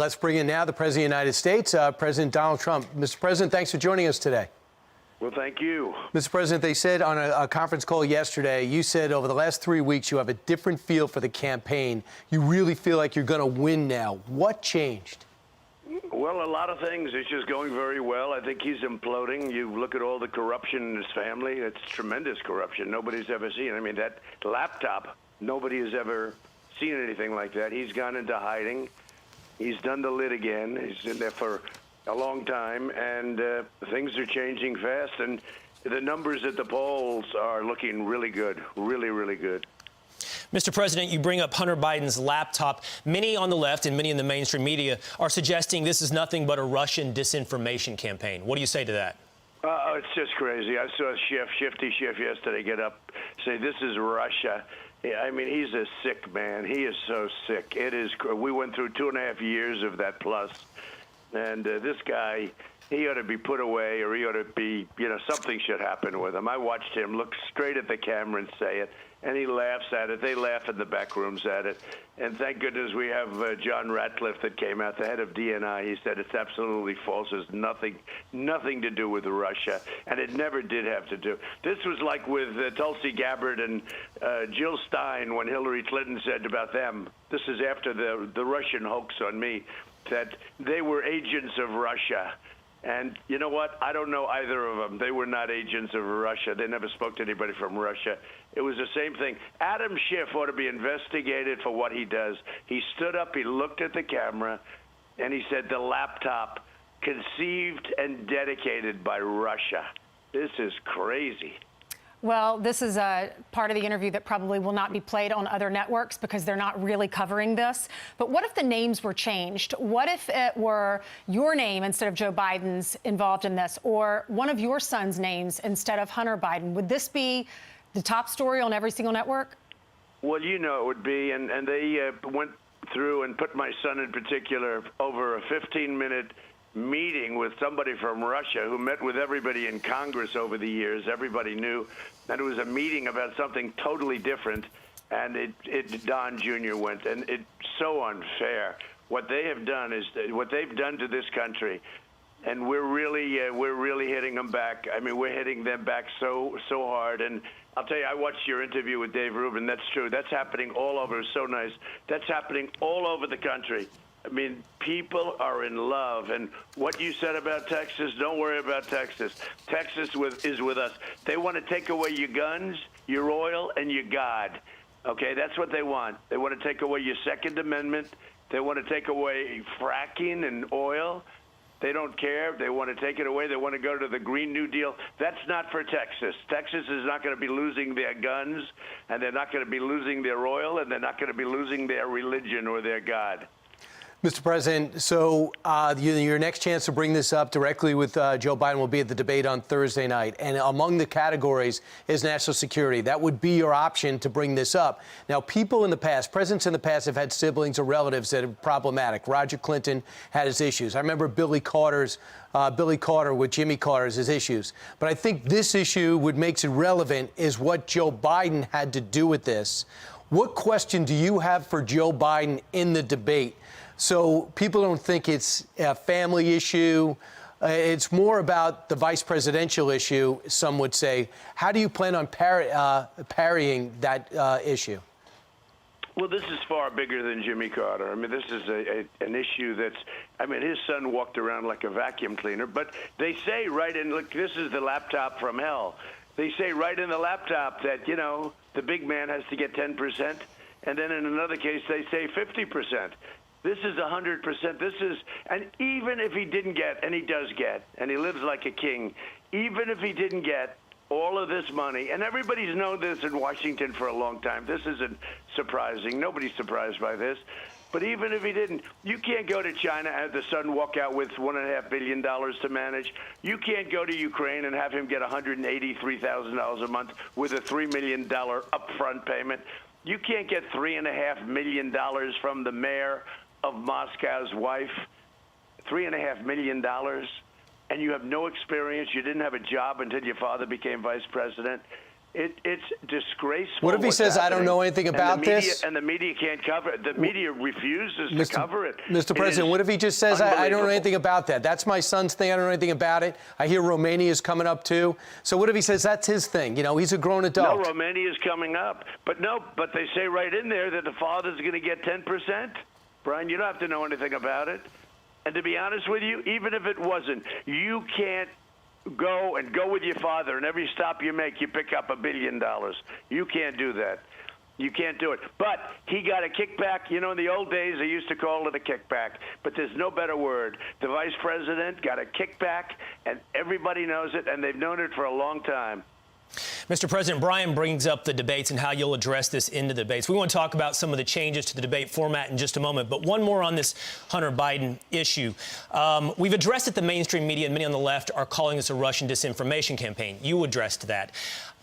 let's bring in now the President of the United States, President Donald Trump. Mr. President, thanks for joining us today. Well, thank you. Mr. President, they said on a conference call yesterday, you said over the last 3 weeks you have a different feel for the campaign. You really feel like you're going to win now. What changed? Well, a lot of things. It's just going very well. I think he's imploding. You look at all the corruption in his family. It's tremendous corruption. Nobody's ever seen. I mean, that laptop, nobody has ever seen anything like that. He's gone into hiding. He's done the lid again. He's been there for a long time, and things are changing fast, and the numbers at the polls are looking really good, really, really good. Mr. President, you bring up Hunter Biden's laptop. Many on the left and many in the mainstream media are suggesting this is nothing but a Russian disinformation campaign. What do you say to that? It's just crazy. I saw Shifty Schiff yesterday get up, say this is Russia. Yeah, I mean, he's a sick man. He is so sick. It is. We went through 2.5 years of that plus. And this guy, he ought to be put away, or he ought to be, something should happen with him. I watched him look straight at the camera and say it, and he laughs at it. They laugh in the back rooms at it. And thank goodness we have John Ratcliffe that came out, the head of DNI. He said it's absolutely false. There's nothing to do with Russia, and it never did have to do. This was like with Tulsi Gabbard and Jill Stein when Hillary Clinton said about them, this is after the Russian hoax on me, that they were agents of Russia. And you know what? I don't know either of them. They were not agents of Russia. They never spoke to anybody from Russia. It was the same thing. Adam Schiff ought to be investigated for what he does. He stood up, he looked at the camera, and he said the laptop conceived and dedicated by Russia. This is crazy. Well, this is a part of the interview that probably will not be played on other networks because they're not really covering this. But what if the names were changed? What if it were your name instead of Joe Biden's involved in this, or one of your son's names instead of Hunter Biden? Would this be the top story on every single network? Well, it would be, and they went through and put my son in particular over a 15-minute meeting with somebody from Russia who met with everybody in Congress over the years. Everybody knew that it was a meeting about something totally different, and Don Jr. went, and it's so unfair. What they have done is what they've done to this country, and we're really hitting them back. I mean, we're hitting them back so hard. And I'll tell you, I watched your interview with Dave Rubin. That's true. That's happening all over. It's so nice. That's happening all over the country. I mean, people are in love. And what you said about Texas, don't worry about Texas. Texas is with us. They want to take away your guns, your oil, and your God. Okay, that's what they want. They want to take away your Second Amendment. They want to take away fracking and oil. They don't care. They want to take it away. They want to go to the Green New Deal. That's not for Texas. Texas is not going to be losing their guns, and they're not going to be losing their oil, and they're not going to be losing their religion or their God. Mr. President, so your next chance to bring this up directly with Joe Biden will be at the debate on Thursday night. And among the categories is national security. That would be your option to bring this up. Now, people in the past, presidents in the past have had siblings or relatives that are problematic. Roger Clinton had his issues. I remember Billy Carter with Jimmy Carter's his issues. But I think this issue, what makes it relevant, is what Joe Biden had to do with this. What question do you have for Joe Biden in the debate? So people don't think it's a family issue. It's more about the vice presidential issue, some would say. How do you plan on parrying that issue? Well, this is far bigger than Jimmy Carter. I mean, this is an issue that's, I mean, his son walked around like a vacuum cleaner. But they say right in, look, this is the laptop from hell. They say right in the laptop that, the big man has to get 10%. And then in another case, they say 50%. This is 100%. This is, and even if he didn't get, and he does get, and he lives like a king, even if he didn't get all of this money, and everybody's known this in Washington for a long time. This isn't surprising. Nobody's surprised by this. But even if he didn't, you can't go to China and have the son walk out with $1.5 billion to manage. You can't go to Ukraine and have him get $183,000 a month with a $3 million upfront payment. You can't get $3.5 million from the mayor of Moscow's wife, $3.5 million, and you have no experience. You didn't have a job until your father became vice president. It's disgraceful. What if he says, I don't know anything about this? And the media can't cover it. The media refuses to cover it. Mr. President, what if he just says, I don't know anything about that? That's my son's thing. I don't know anything about it. I hear Romania is coming up, too. So what if he says that's his thing? You know, he's a grown adult. No, Romania is coming up. But they say right in there that the father's going to get 10%. Brian, you don't have to know anything about it. And to be honest with you, even if it wasn't, you can't go with your father, and every stop you make, you pick up $1 billion. You can't do that. You can't do it. But he got a kickback. You know, in the old days, they used to call it a kickback, but there's no better word. The vice president got a kickback, and everybody knows it, and they've known it for a long time. Mr. President, Brian brings up the debates and how you'll address this in the debates. We want to talk about some of the changes to the debate format in just a moment, but one more on this Hunter Biden issue. We've addressed it. The mainstream media and many on the left are calling this a Russian disinformation campaign. You addressed that.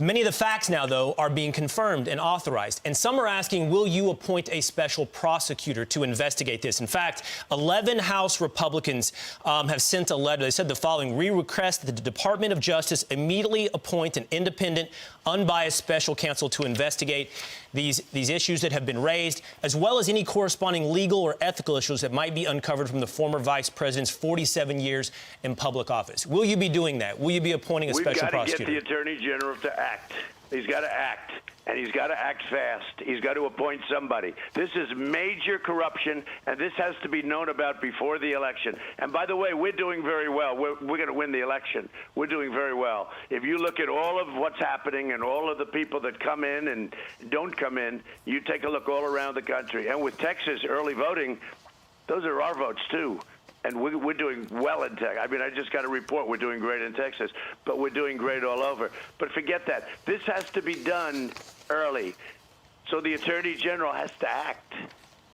Many of the facts now, though, are being confirmed and authorized. And some are asking, will you appoint a special prosecutor to investigate this? In fact, 11 House Republicans have sent a letter. They said the following: we request that the Department of Justice immediately appoint an independent, unbiased special counsel to investigate these issues that have been raised, as well as any corresponding legal or ethical issues that might be uncovered from the former vice president's 47 years in public office. Will you be doing that? Will you be appointing a special prosecutor? We've got to get the Attorney General to act. He's got to act, and he's got to act fast. He's got to appoint somebody. This is major corruption, and this has to be known about before the election. And by the way, we're doing very well. We're going to win the election. We're doing very well. If you look at all of what's happening and all of the people that come in and don't come in, you take a look all around the country. And with Texas early voting, those are our votes, too. And we're doing well in Texas. I mean, I just got a report we're doing great in Texas, but we're doing great all over. But forget that. This has to be done early. So the Attorney General has to act.